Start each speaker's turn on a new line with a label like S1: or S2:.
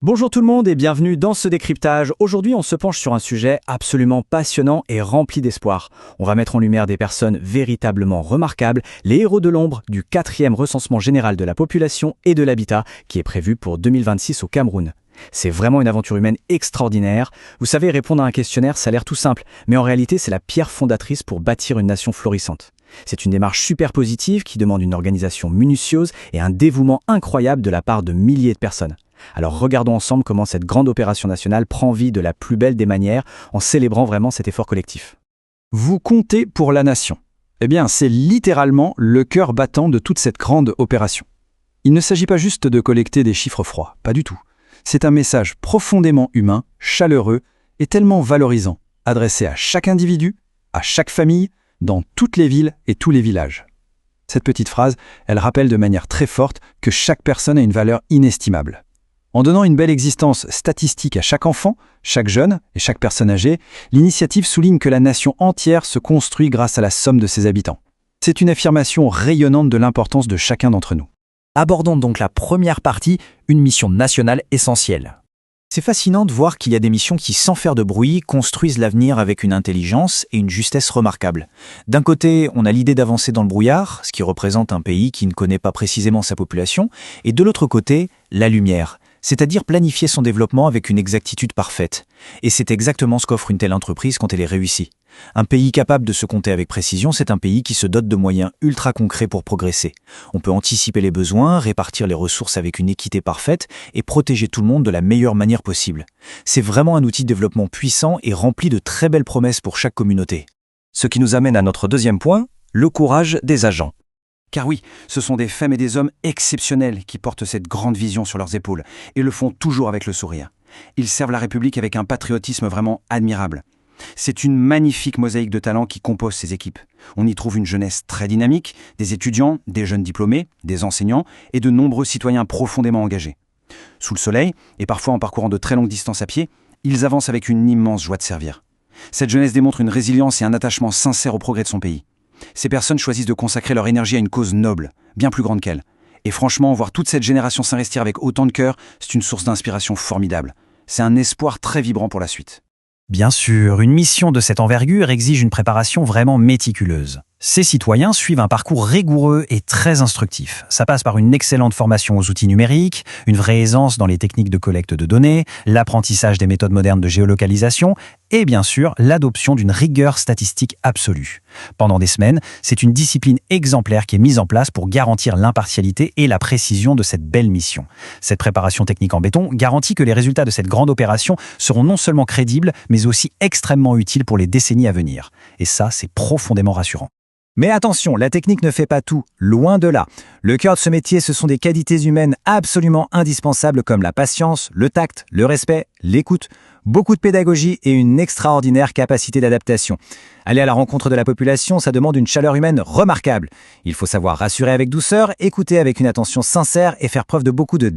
S1: Bonjour tout le monde et bienvenue dans ce décryptage. Aujourd'hui, on se penche sur un sujet absolument passionnant et rempli d'espoir. On va mettre en lumière des personnes véritablement remarquables, les héros de l'ombre du 4e recensement général de la population et de l'habitat qui est prévu pour 2026 au Cameroun. C'est vraiment une aventure humaine extraordinaire. Vous savez, répondre à un questionnaire, ça a l'air tout simple, mais en réalité, c'est la pierre fondatrice pour bâtir une nation florissante. C'est une démarche super positive qui demande une organisation minutieuse et un dévouement incroyable de la part de milliers de personnes. Alors regardons ensemble comment cette grande opération nationale prend vie de la plus belle des manières en célébrant vraiment cet effort collectif.
S2: Vous comptez pour la nation. Eh bien, c'est littéralement le cœur battant de toute cette grande opération. Il ne s'agit pas juste de collecter des chiffres froids, pas du tout. C'est un message profondément humain, chaleureux et tellement valorisant, adressé à chaque individu, à chaque famille, dans toutes les villes et tous les villages. Cette petite phrase, elle rappelle de manière très forte que chaque personne a une valeur inestimable. En donnant une belle existence statistique à chaque enfant, chaque jeune et chaque personne âgée, l'initiative souligne que la nation entière se construit grâce à la somme de ses habitants. C'est une affirmation rayonnante de l'importance de chacun d'entre nous.
S3: Abordons donc la première partie, une mission nationale essentielle. C'est fascinant de voir qu'il y a des missions qui, sans faire de bruit, construisent l'avenir avec une intelligence et une justesse remarquables. D'un côté, on a l'idée d'avancer dans le brouillard, ce qui représente un pays qui ne connaît pas précisément sa population, et de l'autre côté, la lumière, c'est-à-dire planifier son développement avec une exactitude parfaite. Et c'est exactement ce qu'offre une telle entreprise quand elle est réussie. Un pays capable de se compter avec précision, c'est un pays qui se dote de moyens ultra concrets pour progresser. On peut anticiper les besoins, répartir les ressources avec une équité parfaite et protéger tout le monde de la meilleure manière possible. C'est vraiment un outil de développement puissant et rempli de très belles promesses pour chaque communauté.
S4: Ce qui nous amène à notre deuxième point, le courage des agents.
S2: Car oui, ce sont des femmes et des hommes exceptionnels qui portent cette grande vision sur leurs épaules et le font toujours avec le sourire. Ils servent la République avec un patriotisme vraiment admirable. C'est une magnifique mosaïque de talents qui compose ces équipes. On y trouve une jeunesse très dynamique, des étudiants, des jeunes diplômés, des enseignants et de nombreux citoyens profondément engagés. Sous le soleil, et parfois en parcourant de très longues distances à pied, ils avancent avec une immense joie de servir. Cette jeunesse démontre une résilience et un attachement sincère au progrès de son pays. Ces personnes choisissent de consacrer leur énergie à une cause noble, bien plus grande qu'elles. Et franchement, voir toute cette génération s'investir avec autant de cœur, c'est une source d'inspiration formidable. C'est un espoir très vibrant pour la suite.
S3: Bien sûr, une mission de cette envergure exige une préparation vraiment méticuleuse. Ces citoyens suivent un parcours rigoureux et très instructif. Ça passe par une excellente formation aux outils numériques, une vraie aisance dans les techniques de collecte de données, l'apprentissage des méthodes modernes de géolocalisation et bien sûr l'adoption d'une rigueur statistique absolue. Pendant des semaines, c'est une discipline exemplaire qui est mise en place pour garantir l'impartialité et la précision de cette belle mission. Cette préparation technique en béton garantit que les résultats de cette grande opération seront non seulement crédibles, mais aussi extrêmement utiles pour les décennies à venir. Et ça, c'est profondément rassurant. Mais attention, la technique ne fait pas tout, loin de là. Le cœur de ce métier, ce sont des qualités humaines absolument indispensables comme la patience, le tact, le respect, l'écoute, beaucoup de pédagogie et une extraordinaire capacité d'adaptation. Aller à la rencontre de la population, ça demande une chaleur humaine remarquable. Il faut savoir rassurer avec douceur, écouter avec une attention sincère et faire preuve de beaucoup de